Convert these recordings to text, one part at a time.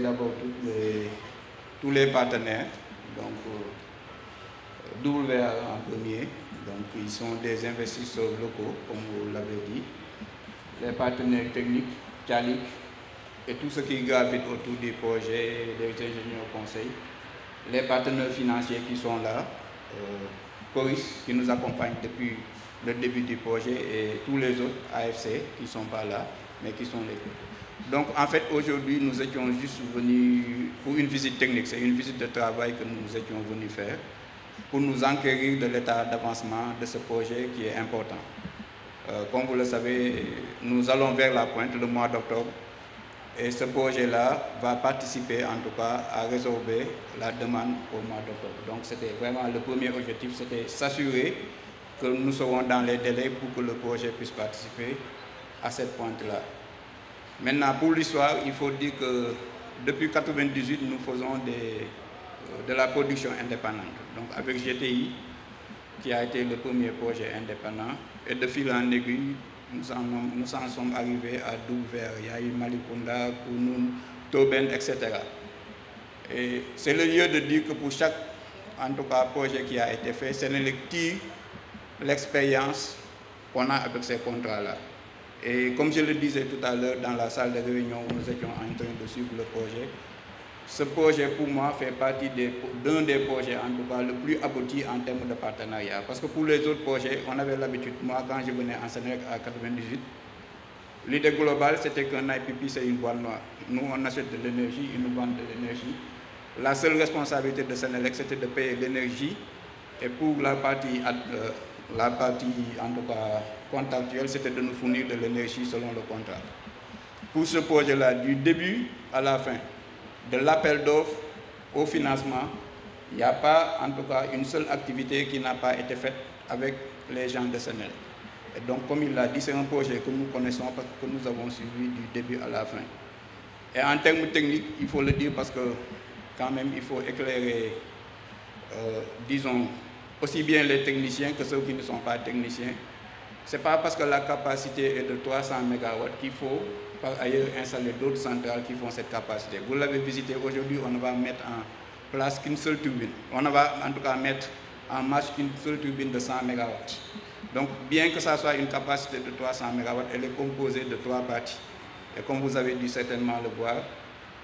d'abord tous les partenaires. Donc, WA en premier, donc ils sont des investisseurs locaux, comme vous l'avez dit. Les partenaires techniques, TALIC, et tout ce qui gravite autour du projet, les ingénieurs conseils. Les partenaires financiers qui sont là, Coris qui nous accompagne depuis le début du projet et tous les autres AFC qui ne sont pas là, mais qui sont les... Donc en fait aujourd'hui nous étions juste venus pour une visite technique, c'est une visite de travail que nous étions venus faire pour nous enquérir de l'état d'avancement de ce projet qui est important. Comme vous le savez, nous allons vers la pointe le mois d'octobre et ce projet-là va participer en tout cas à résorber la demande au mois d'octobre. Donc c'était vraiment le premier objectif, c'était s'assurer que nous serons dans les délais pour que le projet puisse participer à cette pointe-là. Maintenant, pour l'histoire, il faut dire que depuis 1998, nous faisons de la production indépendante. Donc avec GTI, qui a été le premier projet indépendant, et de fil en aiguille, nous en sommes arrivés à Douver, il y a eu Malicounda, Kounoun, Toben, etc. Et c'est le lieu de dire que pour chaque, en tout cas, projet qui a été fait, c'est l'expérience qu'on a avec ces contrats-là. Et comme je le disais tout à l'heure dans la salle de réunion où nous étions en train de suivre le projet, ce projet pour moi fait partie d'un des projets en tout cas le plus abouti en termes de partenariat. Parce que pour les autres projets, on avait l'habitude, moi quand je venais en Sénélec à 1998, l'idée globale c'était qu'un IPP c'est une boîte noire. Nous on achète de l'énergie, ils nous vendent de l'énergie. La seule responsabilité de Sénélec c'était de payer l'énergie et pour la partie en tout cas contractuelle, c'était de nous fournir de l'énergie selon le contrat. Pour ce projet-là, du début à la fin, de l'appel d'offres au financement, il n'y a pas en tout cas une seule activité qui n'a pas été faite avec les gens de Sénélec. Et donc comme il l'a dit, c'est un projet que nous connaissons parce que nous avons suivi du début à la fin. Et en termes techniques, il faut le dire parce que quand même il faut éclairer, disons, aussi bien les techniciens que ceux qui ne sont pas techniciens. Ce n'est pas parce que la capacité est de 300 MW qu'il faut par ailleurs installer d'autres centrales qui font cette capacité. Vous l'avez visité aujourd'hui, on ne va mettre en place qu'une seule turbine. On ne va en tout cas mettre en marche qu'une seule turbine de 100 MW. Donc bien que ça soit une capacité de 300 MW, elle est composée de 3 parties. Et comme vous avez dû certainement le voir,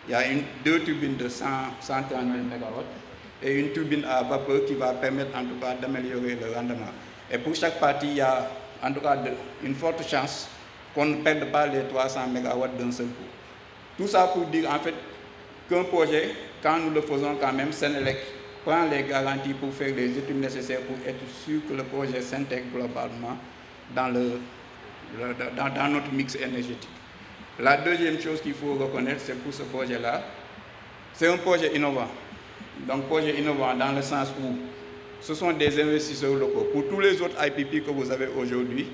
il y a deux turbines de 130 MW et une turbine à vapeur qui va permettre en tout cas d'améliorer le rendement. Et pour chaque partie, il y a en tout cas une forte chance qu'on ne perde pas les 300 MW d'un seul coup. Tout ça pour dire en fait qu'un projet, quand nous le faisons quand même, Sénélec prend les garanties pour faire les études nécessaires pour être sûr que le projet s'intègre globalement dans notre mix énergétique. La deuxième chose qu'il faut reconnaître, c'est pour ce projet-là, c'est un projet innovant. Donc projet innovant dans le sens où ce sont des investisseurs locaux. Pour tous les autres IPP que vous avez aujourd'hui,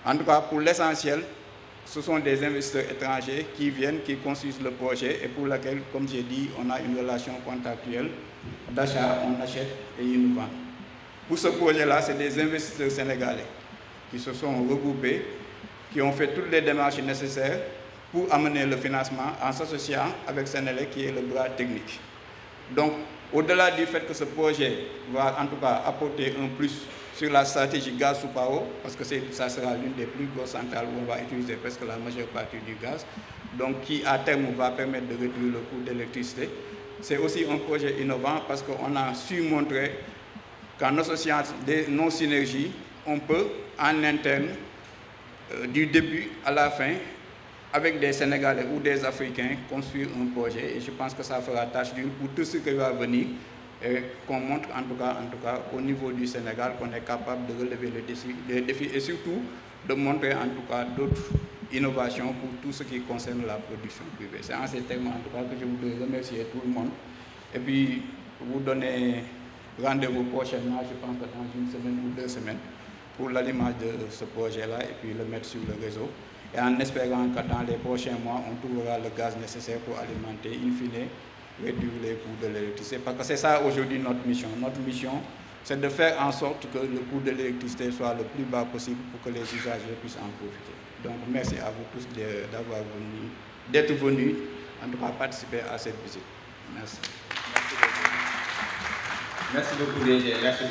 en tout cas pour l'essentiel, ce sont des investisseurs étrangers qui viennent, qui construisent le projet et pour lequel, comme j'ai dit, on a une relation contractuelle d'achat, on achète et ils nous vendent. Pour ce projet-là, c'est des investisseurs sénégalais qui se sont regroupés, qui ont fait toutes les démarches nécessaires pour amener le financement en s'associant avec Sénélec qui est le bras technique. Donc, au-delà du fait que ce projet va en tout cas apporter un plus sur la stratégie gaz sous Pao, parce que ça sera l'une des plus grosses centrales où on va utiliser presque la majeure partie du gaz, donc qui à terme va permettre de réduire le coût d'électricité. C'est aussi un projet innovant parce qu'on a su montrer qu'en associant nos synergies, on peut en interne, du début à la fin, avec des Sénégalais ou des Africains, construire un projet. Et je pense que ça fera tâche d'huile pour tout ce qui va venir et qu'on montre en tout cas au niveau du Sénégal qu'on est capable de relever les défis et surtout de montrer en tout cas d'autres innovations pour tout ce qui concerne la production privée. C'est en ces termes en tout cas que je voudrais remercier tout le monde et puis vous donner rendez-vous prochainement, je pense que dans une semaine ou 2 semaines, pour l'allumage de ce projet-là et puis le mettre sur le réseau. Et en espérant que dans les prochains mois, on trouvera le gaz nécessaire pour alimenter, in fine, réduire les coûts de l'électricité. Parce que c'est ça aujourd'hui notre mission. Notre mission, c'est de faire en sorte que le coût de l'électricité soit le plus bas possible pour que les usagers puissent en profiter. Donc merci à vous tous d'être venus en tout cas participer à cette visite. Merci. Merci beaucoup DG. Merci beaucoup.